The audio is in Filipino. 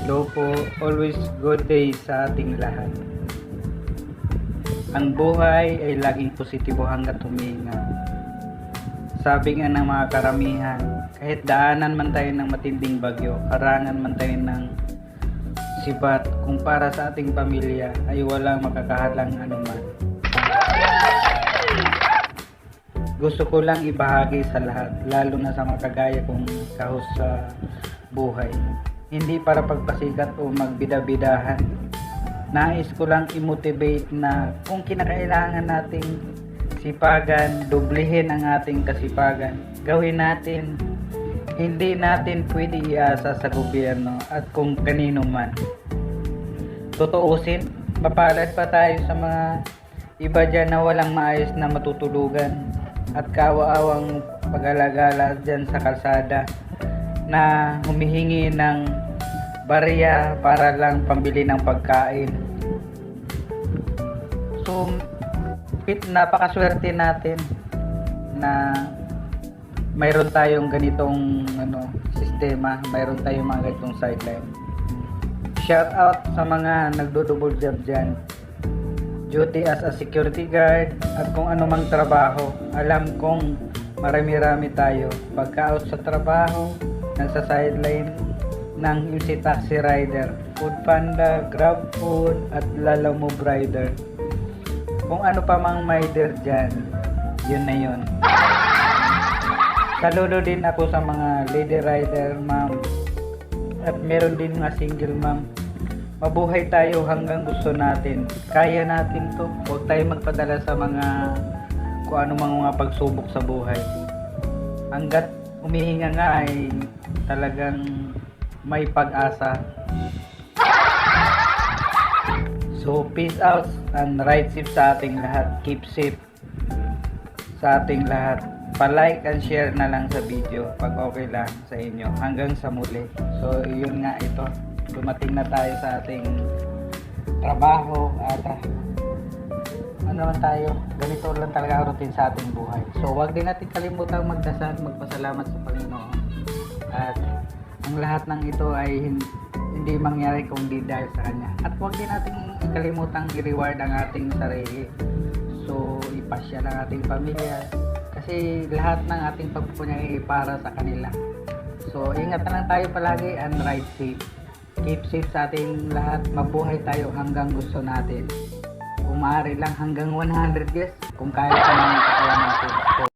Hello po, always good day sa ating lahat. Ang buhay ay laging positibo hanggat huminga. Sabi nga ng mga karamihan, kahit daanan man tayo ng matinding bagyo, harangan man tayo ng sibat, kung para sa ating pamilya ay walang makakahalang anuman. Gusto ko lang ibahagi sa lahat, lalo na sa mga kagaya kong kahos sa buhay. Hindi para pagpasikat o magbida-bidahan. Nais ko lang i-motivate na kung kinakailangan nating sipagan, dublihin ang ating kasipagan. Gawin natin. Hindi natin pwede iasa sa gobyerno at kung kanino man. Tutuusin, mapalad pa tayo sa mga iba dyan na walang maayos na matutulugan at kawa-awang pag-alagala dyan sa kalsada na humihingi ng barya para lang pambili ng pagkain. So, napakaswerte natin na mayroon tayong ganitong sistema, mayroon tayong mga ganitong sideline. Shout out sa mga nagdo-double job dyan, duty as a security guard at kung anumang trabaho. Alam kong marami-rami tayo pagka-out sa trabaho, nasa sideline ng MC Taxi Rider, Food Panda, Grab Food at Lalamove Rider. Kung ano pa mang rider dyan, yun na yun. Saludo din ako sa mga lady rider, ma'am. At meron din mga single ma'am. Mabuhay tayo hanggang gusto natin. Kaya natin to. Huwag tayo magpadala sa mga kung ano mga pagsubok sa buhay. Hanggat humihinga nga ay talagang may pag-asa. So peace out and ride safe sa ating lahat. Keep safe sa ating lahat. Pa-like and share na lang sa video pag okay lang sa inyo. Hanggang sa muli. So yun nga ito. Dumating na tayo sa ating trabaho at ano man tayo, ganito lang talaga ang routine sa ating buhay. So wag din natin kalimutan magdasal, magpasalamat sa Panginoon. At ang lahat ng ito ay hindi mangyari kung di dahil sa Kanya. At wag din natin kalimutan i-reward ang ating sarili. So ipasya ng ating pamilya kasi lahat ng ating pagpupunya ay para sa kanila. So ingat na lang tayo palagi and ride safe. Keep safe sa ating lahat. Mabuhay tayo hanggang gusto natin. Kung maaari lang hanggang 100 years kung kaya pa ng katawan natin.